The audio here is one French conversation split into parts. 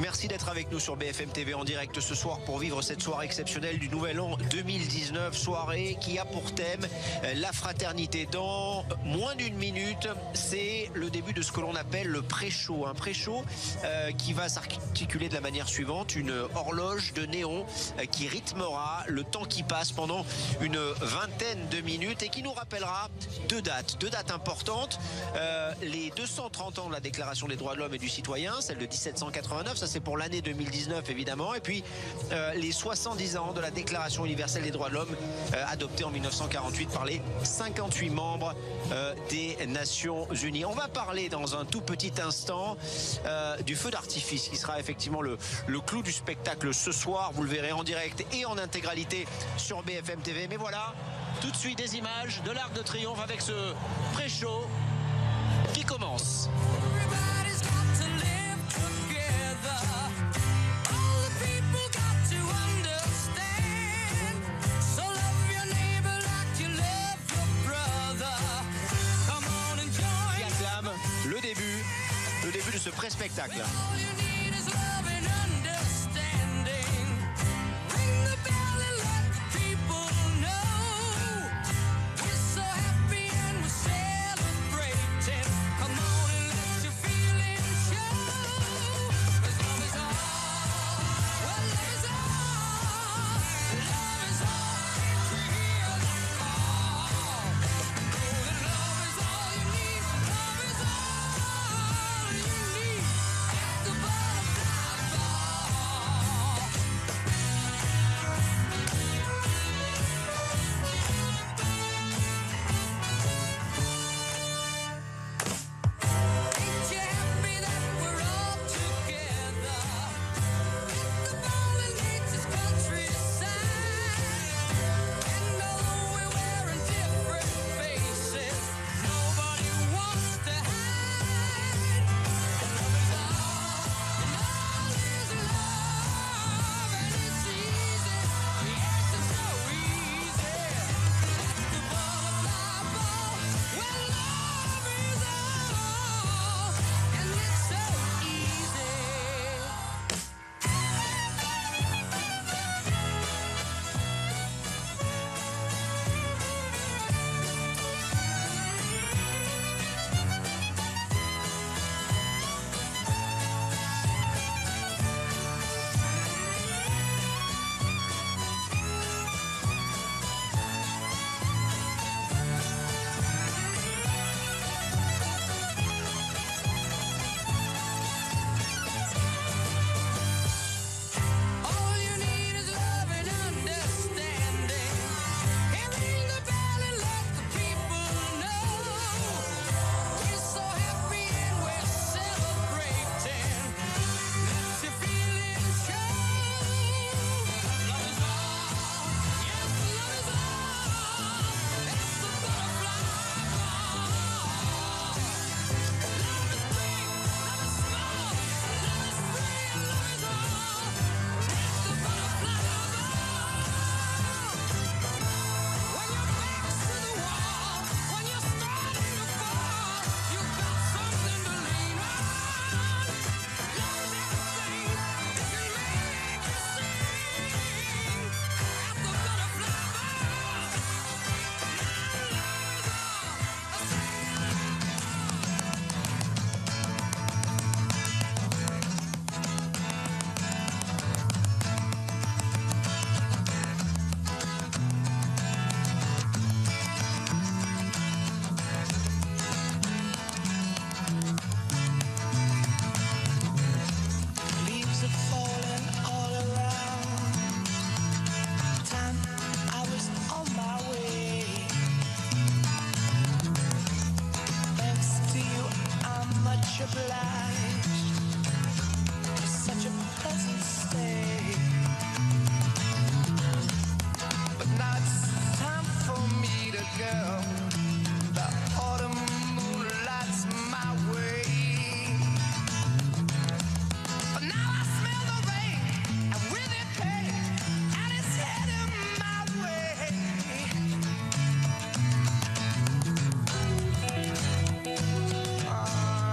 Merci d'être avec nous sur BFM TV en direct ce soir pour vivre cette soirée exceptionnelle du Nouvel An 2019. Soirée qui a pour thème la fraternité. Dans moins d'une minute, c'est le début de ce que l'on appelle le pré-show. Un pré-show qui va s'articuler de la manière suivante. Une horloge de néon qui rythmera le temps qui passe pendant une vingtaine de minutes et qui nous rappellera deux dates importantes. Les 230 ans de la Déclaration des droits de l'homme et du citoyen, celle de 1789, ça c'est pour l'année 2019 évidemment, et puis les 70 ans de la Déclaration universelle des droits de l'homme adoptée en 1948 par les 58 membres des Nations Unies. On va parler dans un tout petit instant du feu d'artifice qui sera effectivement le clou du spectacle ce soir. Vous le verrez en direct et en intégralité sur BFM TV. Mais voilà, tout de suite des images de l'Arc de Triomphe avec ce pré-show qui commence. Qui acclame le début de ce pré-spectacle.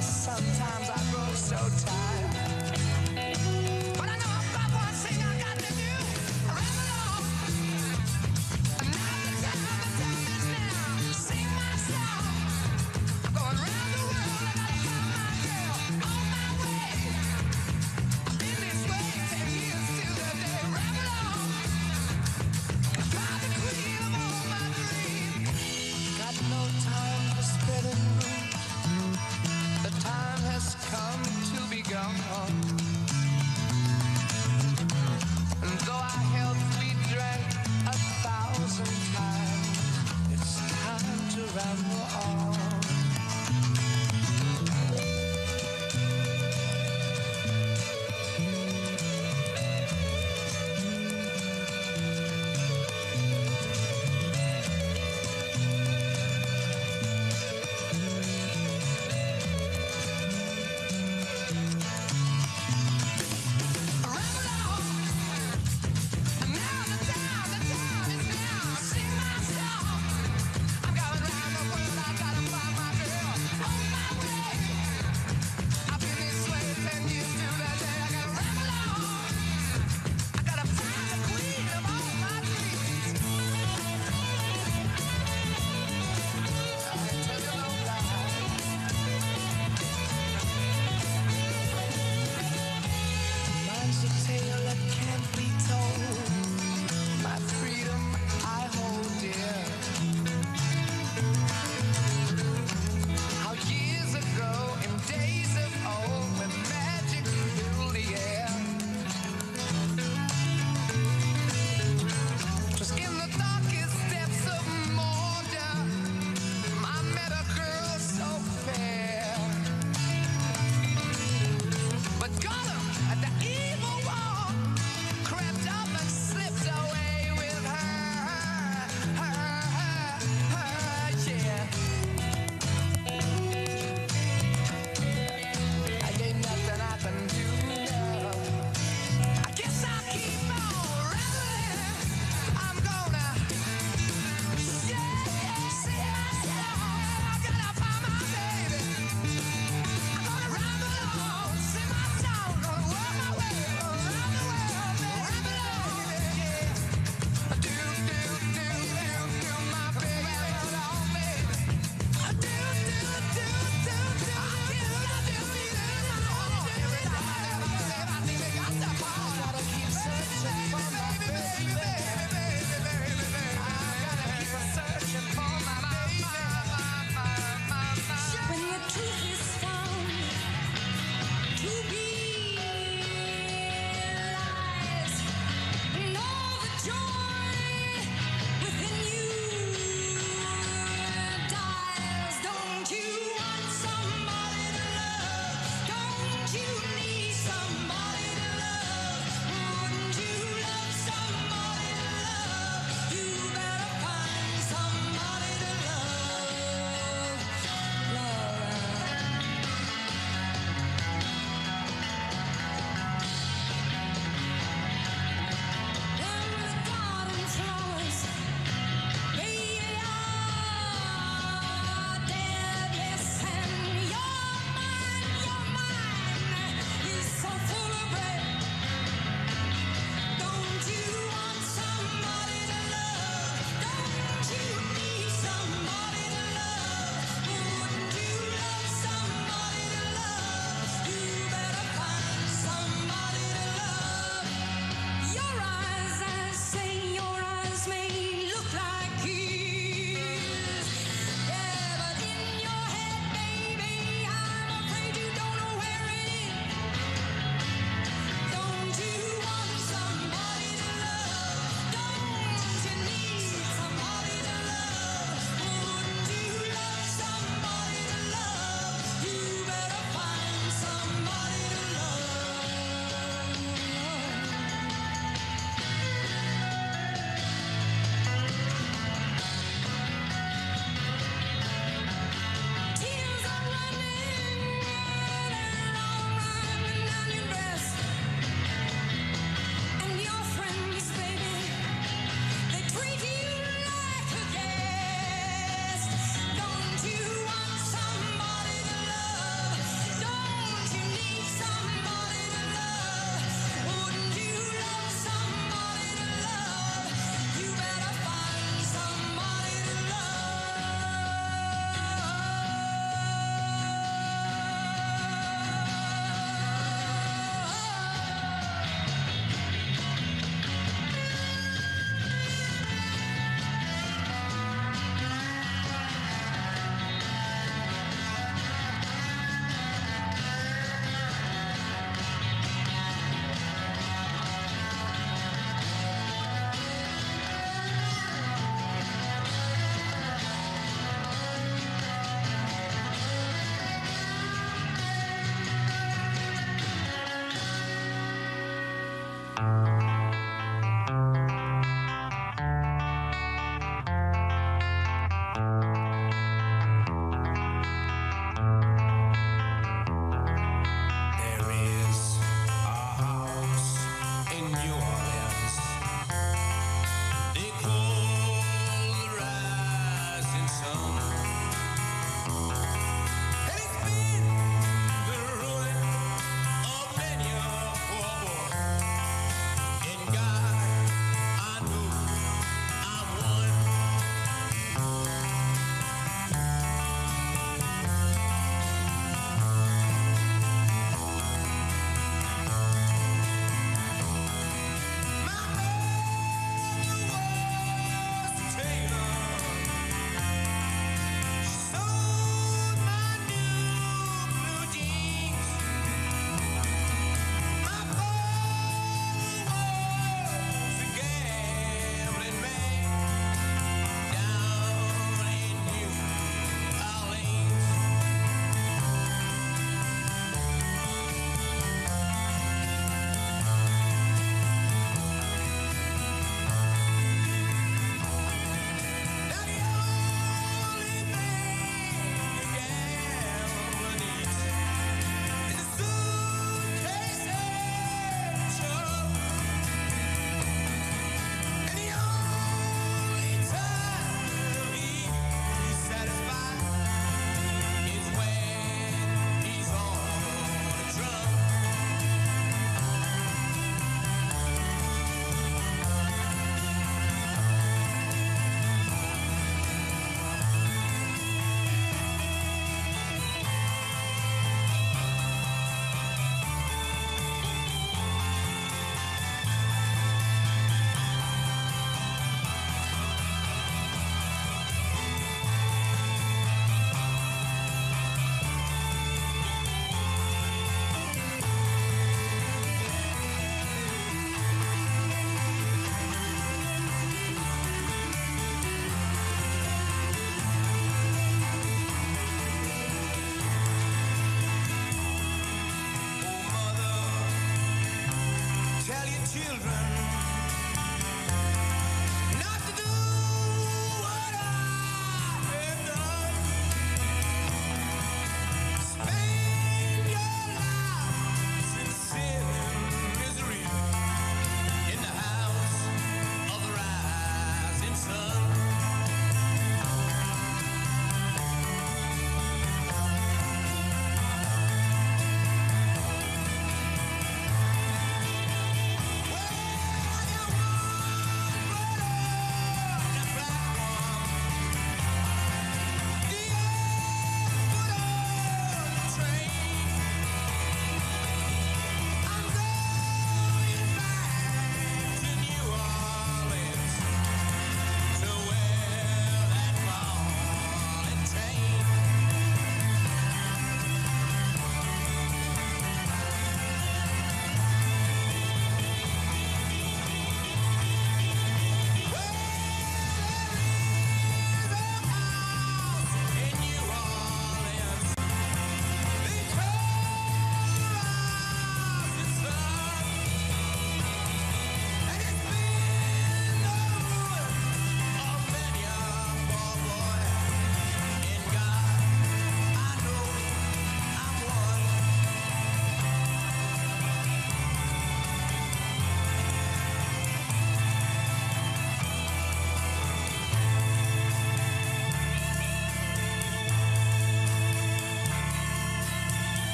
Sometimes I grow so tired.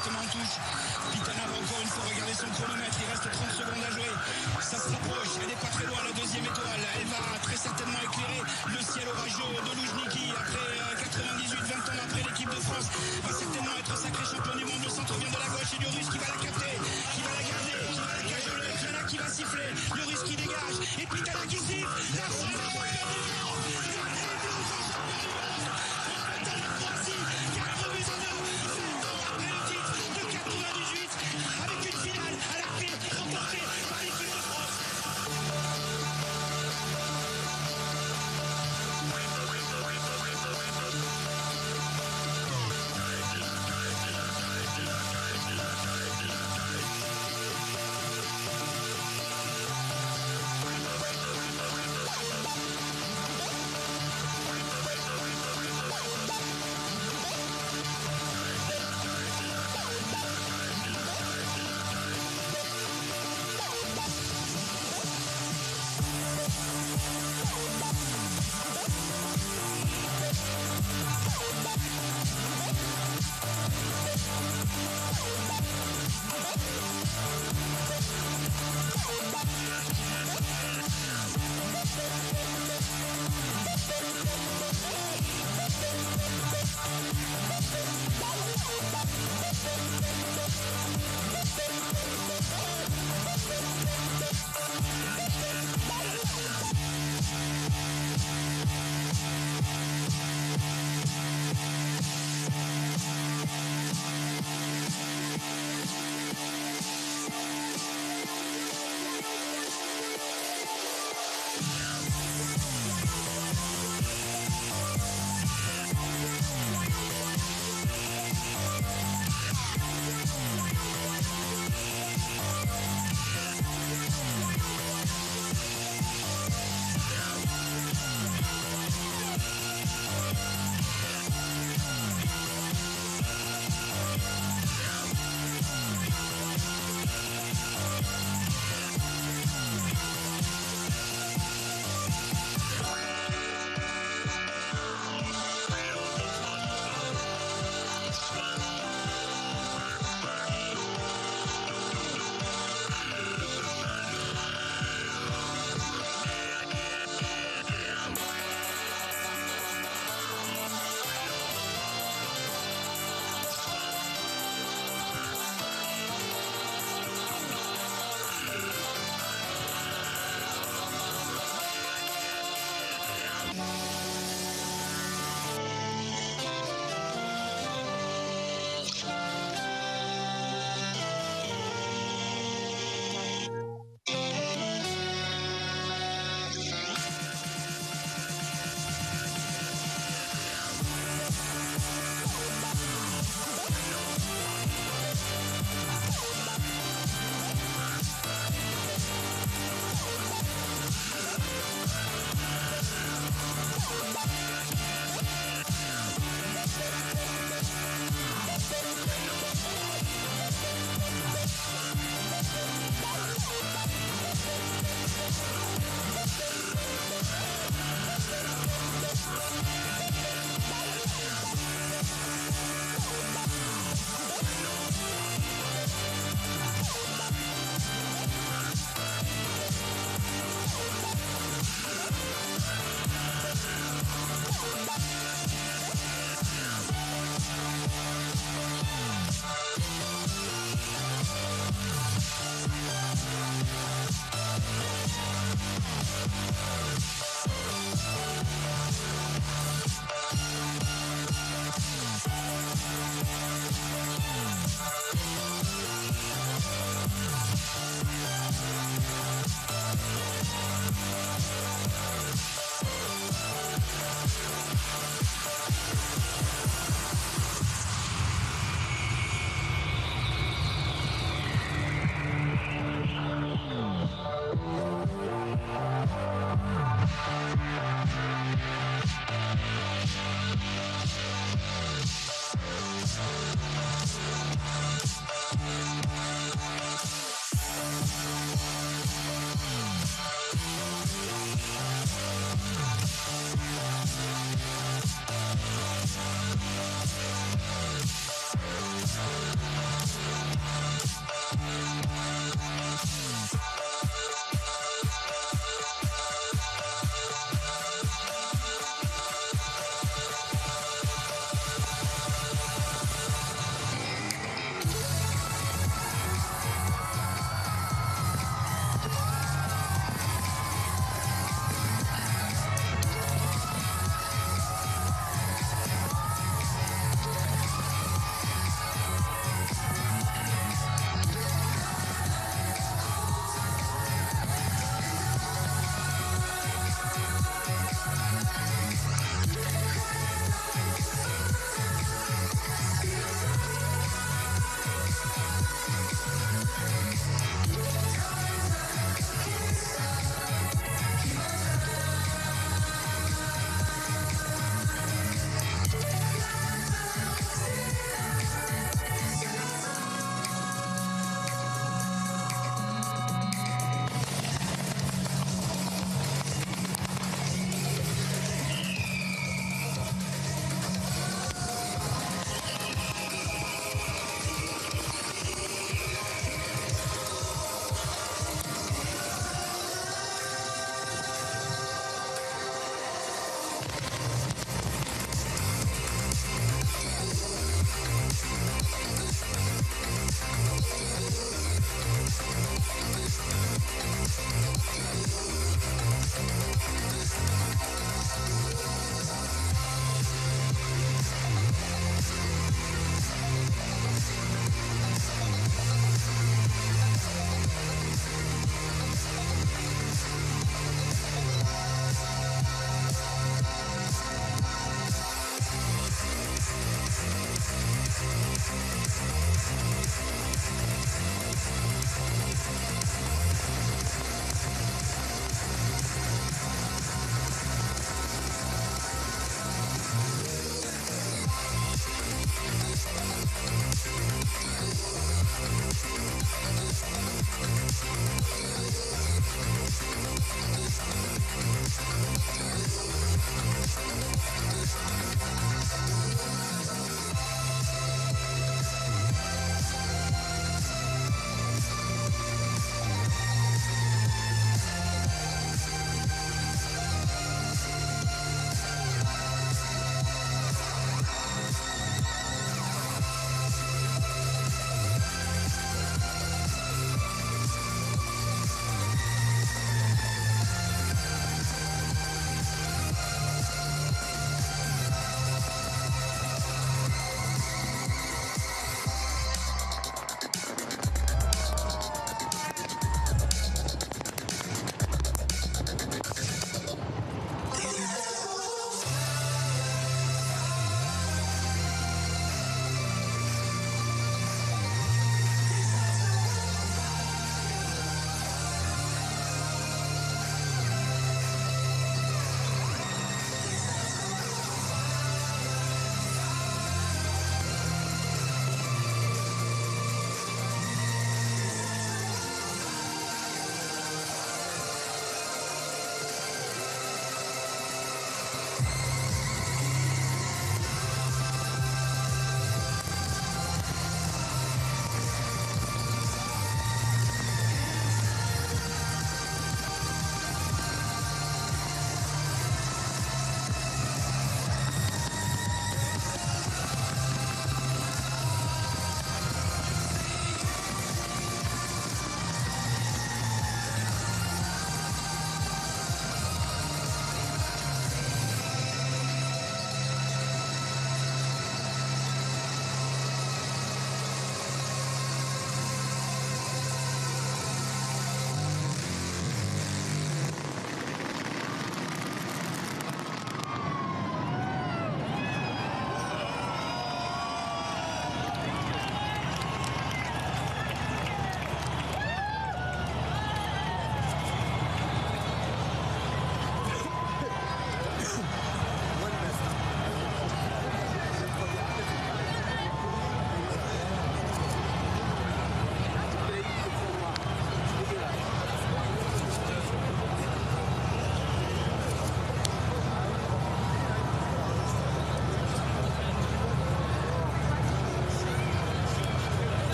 directement en touche. Pitana va encore une fois regarder son chronomètre. Il reste 30 secondes à jouer. Ça se rapproche. Elle n'est pas très loin, la deuxième étoile. Elle va très certainement éclairer le ciel orageux de Loujniki. Après 98, 20 ans après, l'équipe de France va certainement être sacré champion du monde. Le centre vient de la gauche et Lloris qui va la capter, qui va la garder, qui va la cajoler. Pitana qui va siffler. Lloris qui dégage. Et Pitana qui siffle. La France est championne du monde. Avec une finale à la clé remportée par l'équipe de France.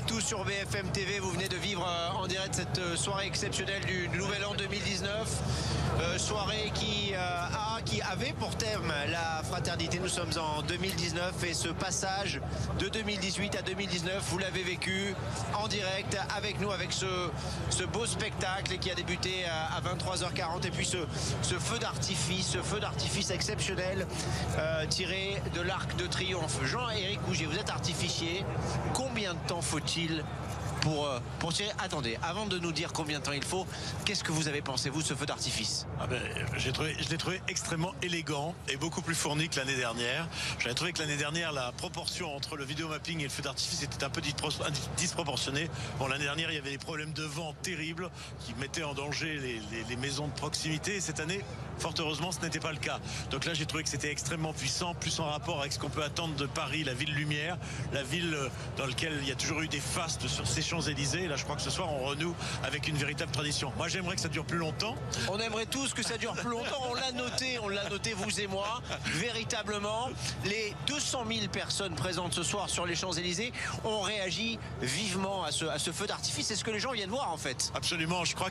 tout sur BFM TV. Vous venez de vivre en direct cette soirée exceptionnelle du Nouvel An 2019. Soirée qui avait pour thème la fraternité. Nous sommes en 2019 et ce passage de 2018 à 2019, vous l'avez vécu en direct avec nous, avec ce beau spectacle qui a débuté à 23h40 et puis ce feu d'artifice exceptionnel tiré de l'Arc de Triomphe. Jean-Éric Gougier, vous êtes artificier. Combien de temps faut-il pour tirer? Attendez, avant de nous dire combien de temps il faut, qu'est-ce que vous avez pensé, vous, de ce feu d'artifice? Je l'ai trouvé extrêmement élégant et beaucoup plus fourni que l'année dernière. J'avais trouvé que l'année dernière, la proportion entre le vidéomapping et le feu d'artifice était un peu disproportionnée. Bon, l'année dernière, il y avait des problèmes de vent terribles qui mettaient en danger les maisons de proximité. Et cette année, fort heureusement, ce n'était pas le cas. Donc là, j'ai trouvé que c'était extrêmement puissant, plus en rapport avec ce qu'on peut attendre de Paris, la ville lumière, la ville dans laquelle il y a toujours eu des fastes sur ces Champs-Élysées. Et là, je crois que ce soir, on renoue avec une véritable tradition. Moi, j'aimerais que ça dure plus longtemps. On aimerait tous que ça dure plus longtemps. On l'a noté, vous et moi. Véritablement, les 200 000 personnes présentes ce soir sur les Champs-Élysées ont réagi vivement à ce feu d'artifice. C'est ce que les gens viennent voir, en fait. Absolument. Je crois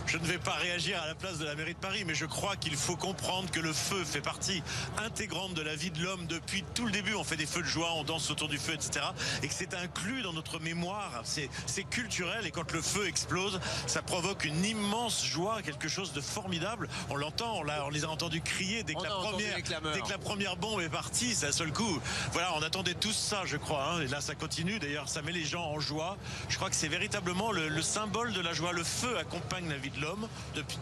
je ne vais pas réagir à la place de la mairie de Paris, mais je crois qu'il faut comprendre que le feu fait partie intégrante de la vie de l'homme depuis tout le début. On fait des feux de joie, on danse autour du feu, etc. Et que c'est inclus dans notre mémoire. C'est culturel, et quand le feu explose, ça provoque une immense joie, quelque chose de formidable. On l'entend, on les a entendus crier dès que la première bombe est partie. C'est un seul coup. Voilà, on attendait tous ça, je crois. Hein. Et là, ça continue. D'ailleurs, ça met les gens en joie. Je crois que c'est véritablement le symbole de la joie. Le feu accompagne la vie de l'homme depuis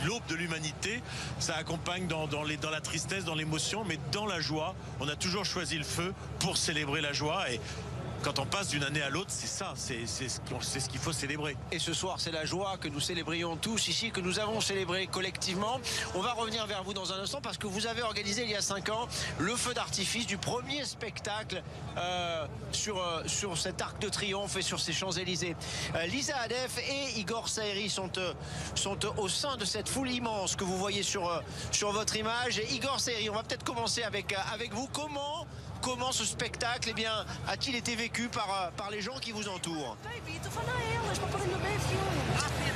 l'aube de l'humanité. Ça accompagne dans la tristesse, dans l'émotion, mais dans la joie. On a toujours choisi le feu pour célébrer la joie. Et quand on passe d'une année à l'autre, c'est ça, c'est ce qu'il faut célébrer. Et ce soir, c'est la joie que nous célébrions tous ici, que nous avons célébré collectivement. On va revenir vers vous dans un instant parce que vous avez organisé il y a 5 ans le feu d'artifice du premier spectacle sur cet Arc de Triomphe et sur ces Champs-Élysées. Lisa Adef et Igor Saeri sont au sein de cette foule immense que vous voyez sur votre image. Et Igor Saeri, on va peut-être commencer avec vous. Comment ce spectacle a-t-il été vécu par les gens qui vous entourent?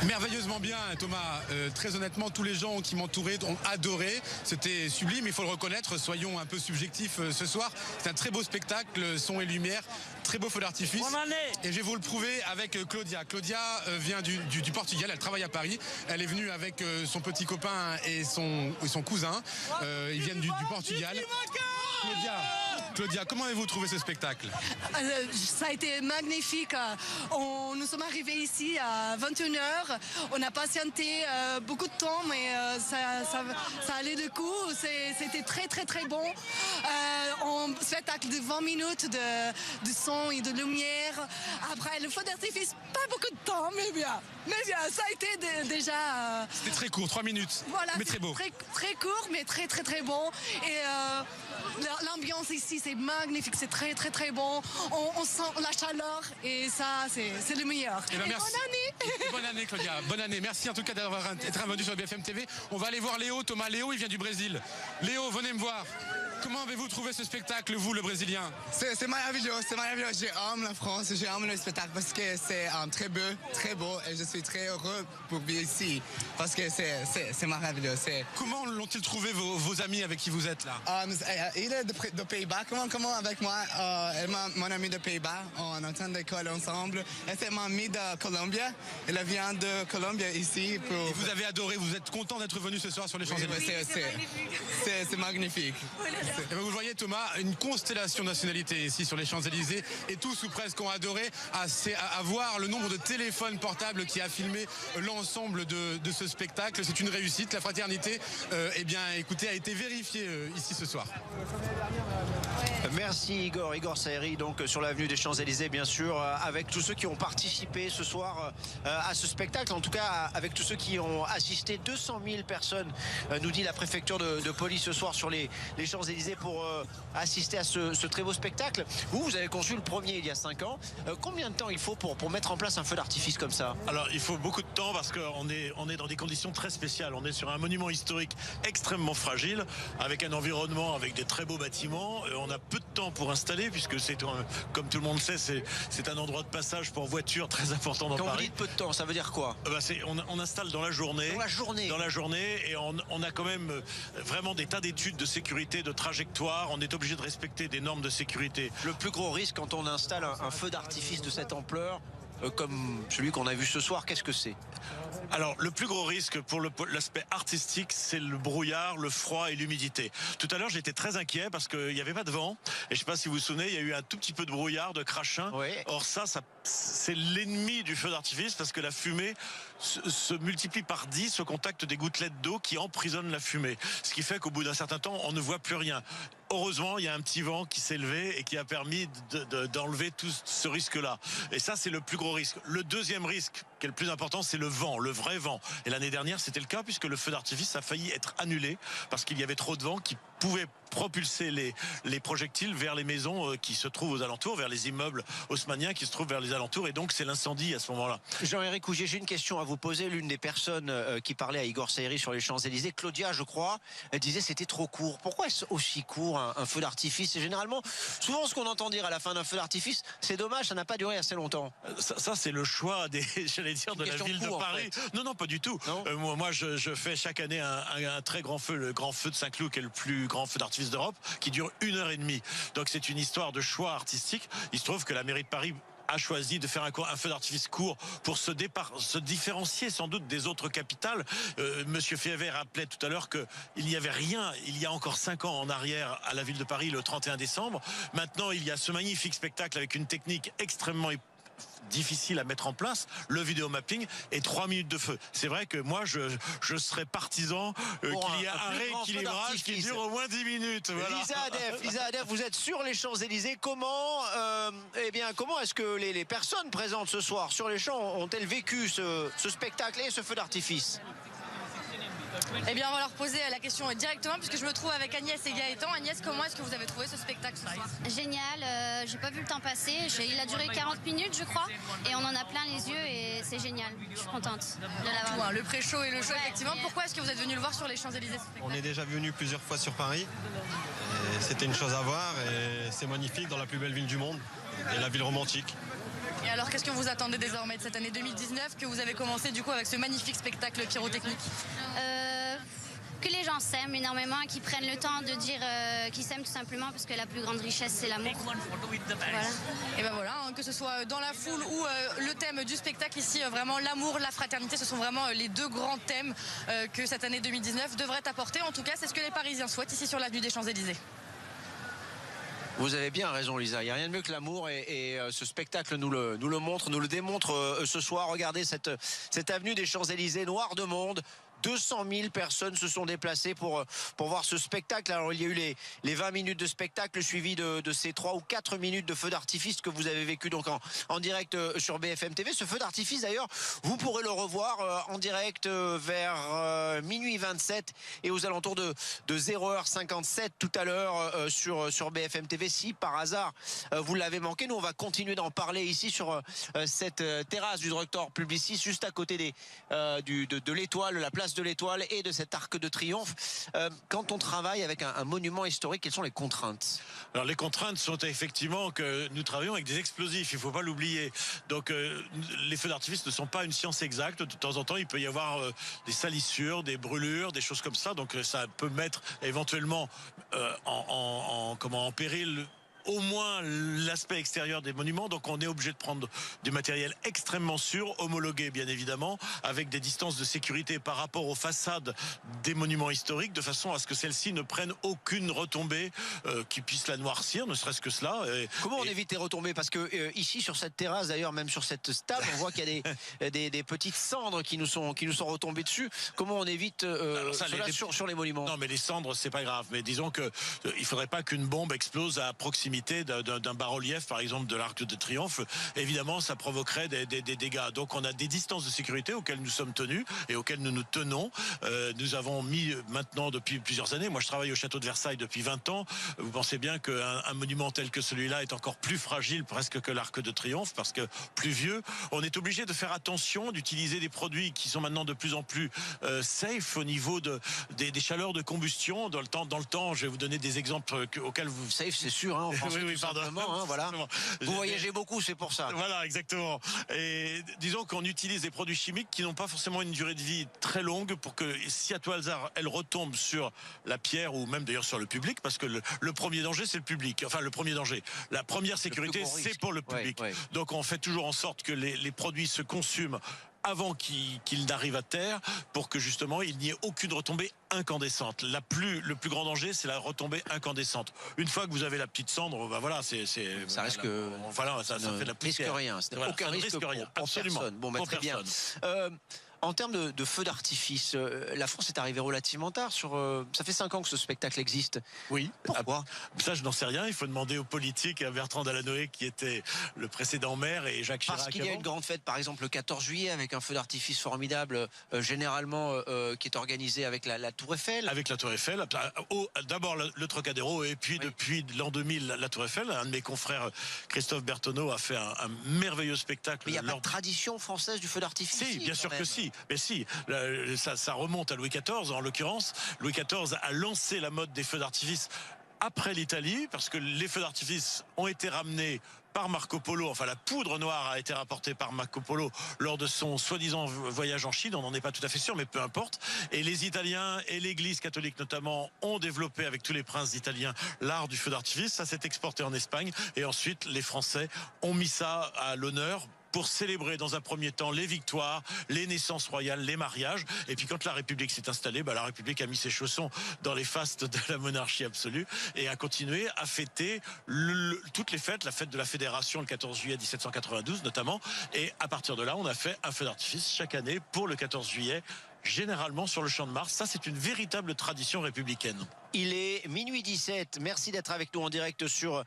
Merveilleusement bien, Thomas. Très honnêtement, tous les gens qui m'entouraient ont adoré. C'était sublime, il faut le reconnaître. Soyons un peu subjectifs ce soir. C'est un très beau spectacle, son et lumière, très beau feu d'artifice. Et je vais vous le prouver avec Claudia. Claudia vient du Portugal, elle travaille à Paris. Elle est venue avec son petit copain et son cousin. Ils viennent du Portugal. Claudia, comment avez-vous trouvé ce spectacle? Ça a été magnifique. Nous sommes arrivés ici à 21h. On a patienté beaucoup de temps, mais ça allait de coup. C'était très, très, très bon. Un spectacle de 20 minutes de son et de lumière. Après, le feu d'artifice, pas beaucoup de temps, mais bien. Ça a été déjà... C'était très court, 3 minutes, voilà, mais très beau. Très court, mais très, très, très bon. Et l'ambiance ici, c'est magnifique, c'est très, très, très bon. On sent la chaleur et ça, c'est le meilleur. Et merci. Bonne année. Bonne année, Claudia. Bonne année. Merci en tout cas d'être intervenu sur BFM TV. On va aller voir Léo. Thomas, Léo, il vient du Brésil. Léo, venez me voir. Comment avez-vous trouvé ce spectacle, vous, le Brésilien? C'est merveilleux, c'est merveilleux. J'aime la France, j'aime le spectacle parce que c'est très beau et je suis très heureux pour vivre ici parce que c'est merveilleux. Comment l'ont-ils trouvé vos amis avec qui vous êtes là? Il est de Pays-Bas, comment avec moi, mon ami de Pays-Bas, on entend l'école ensemble. Et c'est mon ami de Colombie, il vient de Colombie ici. Et vous avez adoré, vous êtes content d'être venu ce soir sur les Champs-Élysées? C'est magnifique. Et vous voyez, Thomas, une constellation de nationalités ici sur les Champs-Élysées, et tous ou presque ont adoré à voir le nombre de téléphones portables qui a filmé l'ensemble de ce spectacle. C'est une réussite. La fraternité, écoutez, a été vérifiée ici ce soir. Merci Igor Saeri, donc sur l'avenue des Champs-Élysées, bien sûr, avec tous ceux qui ont participé ce soir à ce spectacle, en tout cas avec tous ceux qui ont assisté. 200 000 personnes, nous dit la préfecture de police ce soir sur les Champs-Élysées pour assister à ce très beau spectacle. Vous avez conçu le premier il y a 5 ans. Combien de temps il faut pour mettre en place un feu d'artifice comme ça? Alors il faut beaucoup de temps parce qu'on est dans des conditions très spéciales. On est sur un monument historique extrêmement fragile, avec un environnement avec des très beaux bâtiments. On a peu de temps pour installer, puisque c'est, comme tout le monde sait, c'est un endroit de passage pour voitures très important dans Quand vous Paris. dites peu de temps, ça veut dire quoi? On installe dans la journée. Dans la journée, et on a quand même vraiment des tas d'études de sécurité, de trajectoire. On est obligé de respecter des normes de sécurité. Le plus gros risque quand on installe un feu d'artifice de cette ampleur, comme celui qu'on a vu ce soir, qu'est-ce que c'est? Alors, le plus gros risque pour l'aspect artistique, c'est le brouillard, le froid et l'humidité. Tout à l'heure, j'étais très inquiet parce qu'il n'y avait pas de vent. Et je ne sais pas si vous vous souvenez, il y a eu un tout petit peu de brouillard, de crachin. Oui. Or, ça c'est l'ennemi du feu d'artifice parce que la fumée se multiplie par 10 au contact des gouttelettes d'eau qui emprisonnent la fumée. Ce qui fait qu'au bout d'un certain temps, on ne voit plus rien. Heureusement, il y a un petit vent qui s'est levé et qui a permis d'enlever tout ce risque-là. Et ça, c'est le plus gros risque. Le deuxième risque, qui est le plus important, c'est le vent, le vrai vent. Et l'année dernière, c'était le cas puisque le feu d'artifice a failli être annulé parce qu'il y avait trop de vent qui pouvait propulser les projectiles vers les maisons qui se trouvent aux alentours, vers les immeubles haussmanniens qui se trouvent vers les alentours. Et donc, c'est l'incendie à ce moment-là. Jean-Éric Ougier, j'ai une question à vous poser. L'une des personnes qui parlait à Igor Saïri sur les Champs-Élysées, Claudia, je crois, elle disait c'était trop court. Pourquoi est-ce aussi court un feu d'artifice? Et généralement, souvent ce qu'on entend dire à la fin d'un feu d'artifice, c'est dommage, ça n'a pas duré assez longtemps. Ça c'est le choix j'allais dire, de la ville de Paris. En fait. Non, pas du tout. Moi, je fais chaque année un très grand feu, le grand feu de Saint-Cloud, qui est le plus grand feu d'artifice d'Europe, qui dure 1h30. Donc c'est une histoire de choix artistique. Il se trouve que la mairie de Paris a choisi de faire un feu d'artifice court pour se différencier sans doute des autres capitales. Monsieur Févet rappelait tout à l'heure qu'il n'y avait rien il y a encore 5 ans en arrière à la ville de Paris le 31 décembre. Maintenant, il y a ce magnifique spectacle avec une technique extrêmement difficile à mettre en place, le vidéomapping et 3 minutes de feu. C'est vrai que moi je serais partisan qu'il y ait un rééquilibrage qui dure au moins 10 minutes. Voilà. Lisa Adef, vous êtes sur les Champs-Élysées. Comment est-ce que les personnes présentes ce soir sur les champs ont-elles vécu ce spectacle et ce feu d'artifice? Eh bien, on va leur poser la question directement puisque je me trouve avec Agnès et Gaëtan. Agnès, comment est-ce que vous avez trouvé ce spectacle ce soir? Génial, j'ai pas vu le temps passer. Il a duré 40 minutes, je crois, et on en a plein les yeux et c'est génial. Je suis contente de l'avoir. Le pré-show et le show, effectivement. Pourquoi est-ce que vous êtes venu le voir sur les Champs-Élysées? On est déjà venu plusieurs fois sur Paris. C'était une chose à voir et c'est magnifique dans la plus belle ville du monde et la ville romantique. Et alors, qu'est-ce que vous attendez désormais de cette année 2019 que vous avez commencé du coup avec ce magnifique spectacle pyrotechnique? Que les gens s'aiment énormément et qu'ils prennent le temps de dire qu'ils s'aiment tout simplement parce que la plus grande richesse c'est l'amour. Voilà. Et ben voilà, que ce soit dans la foule ou le thème du spectacle ici, vraiment l'amour, la fraternité, ce sont vraiment les deux grands thèmes que cette année 2019 devrait apporter. En tout cas, c'est ce que les Parisiens souhaitent ici sur l'avenue des Champs-Élysées. Vous avez bien raison, Lisa. Il n'y a rien de mieux que l'amour et ce spectacle nous le montre, nous le démontre ce soir. Regardez cette avenue des Champs-Élysées noire de monde. 200 000 personnes se sont déplacées pour voir ce spectacle. Alors il y a eu les 20 minutes de spectacle suivi de ces 3 ou 4 minutes de feu d'artifice que vous avez vécu donc en direct sur BFM TV. Ce feu d'artifice d'ailleurs, vous pourrez le revoir en direct vers minuit 27 et aux alentours de 0h57 tout à l'heure sur BFM TV. Si par hasard vous l'avez manqué, nous on va continuer d'en parler ici sur cette terrasse du Drugstore Publicis juste à côté de l'Étoile, la place de l'Étoile et de cet arc de triomphe. Quand on travaille avec un monument historique, quelles sont les contraintes? Alors les contraintes sont effectivement que nous travaillons avec des explosifs, il ne faut pas l'oublier. Donc les feux d'artifice ne sont pas une science exacte. De temps en temps, il peut y avoir des salissures, des brûlures, des choses comme ça. Donc ça peut mettre éventuellement en péril au moins l'aspect extérieur des monuments. Donc on est obligé de prendre du matériel extrêmement sûr, homologué bien évidemment, avec des distances de sécurité par rapport aux façades des monuments historiques, de façon à ce que celles-ci ne prennent aucune retombée qui puisse la noircir, ne serait-ce que cela. Comment on évite les retombées? Parce que ici sur cette terrasse, d'ailleurs même sur cette table, on voit qu'il y a des petites cendres qui nous sont retombées dessus. Comment on évite cela sur les monuments? Non mais les cendres c'est pas grave, mais disons que il faudrait pas qu'une bombe explose à proximité d'un bas-relief par exemple de l'Arc de Triomphe. Évidemment ça provoquerait des dégâts. Donc on a des distances de sécurité auxquelles nous sommes tenus et auxquelles nous nous tenons. Nous avons mis maintenant depuis plusieurs années, moi je travaille au château de Versailles depuis 20 ans, vous pensez bien qu'un monument tel que celui-là est encore plus fragile presque que l'Arc de Triomphe parce que plus vieux. On est obligé de faire attention, d'utiliser des produits qui sont maintenant de plus en plus safe au niveau des chaleurs de combustion. Dans le temps, je vais vous donner des exemples auxquels vous... Safe c'est sûr, hein, en Français, oui, tout pardon. simplement, hein, voilà. Vous voyagez beaucoup, c'est pour ça. Voilà, exactement. Et disons qu'on utilise des produits chimiques qui n'ont pas forcément une durée de vie très longue pour que, si à tout hasard, elle retombe sur la pierre ou même d'ailleurs sur le public, parce que le premier danger, c'est le public. Enfin, le premier danger. La première sécurité, c'est pour le public. Ouais. Donc, on fait toujours en sorte que les produits se consument avant qu'ils n'arrivent à terre, pour que justement il n'y ait aucune retombée incandescente. Le plus grand danger, c'est la retombée incandescente. Une fois que vous avez la petite cendre, bah voilà, ça risque que voilà, ça fait de la poussière. Risque rien. Voilà, aucun risque pour absolument. personne. Bon, bah, très bien. En termes de feux d'artifice, la France est arrivée relativement tard. Ça fait 5 ans que ce spectacle existe. Oui. Pourquoi? Ça, je n'en sais rien. Il faut demander aux politiques, à Bertrand Delanoë, qui était le précédent maire, et Jacques Chirac. Parce qu'il y a une grande fête, par exemple, le 14 juillet, avec un feu d'artifice formidable, généralement, qui est organisé avec la Tour Eiffel. Avec la Tour Eiffel. D'abord le Trocadéro, et puis depuis l'an 2000, la Tour Eiffel. Un de mes confrères, Christophe Bertonneau, a fait un merveilleux spectacle. Mais il n'y a pas de tradition française du feu d'artifice. Si, bien sûr que si. Mais si, ça remonte à Louis XIV, en l'occurrence. Louis XIV a lancé la mode des feux d'artifice après l'Italie, parce que les feux d'artifice ont été ramenés par Marco Polo, enfin la poudre noire a été rapportée par Marco Polo lors de son soi-disant voyage en Chine, on n'en est pas tout à fait sûr, mais peu importe. Et les Italiens et l'Église catholique notamment ont développé avec tous les princes italiens l'art du feu d'artifice. Ça s'est exporté en Espagne, et ensuite les Français ont mis ça à l'honneur pour célébrer dans un premier temps les victoires, les naissances royales, les mariages. Et puis quand la République s'est installée, la République a mis ses chaussons dans les fastes de la monarchie absolue et a continué à fêter toutes les fêtes, la fête de la Fédération le 14 juillet 1792 notamment. Et à partir de là, on a fait un feu d'artifice chaque année pour le 14 juillet, généralement sur le Champ de Mars. Ça, c'est une véritable tradition républicaine. Il est minuit 17. Merci d'être avec nous en direct sur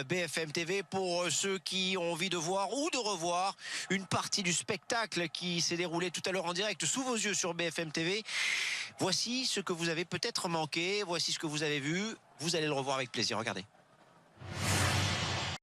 BFM TV. Pour ceux qui ont envie de voir ou de revoir une partie du spectacle qui s'est déroulé tout à l'heure en direct sous vos yeux sur BFM TV, voici ce que vous avez peut-être manqué. Voici ce que vous avez vu. Vous allez le revoir avec plaisir. Regardez.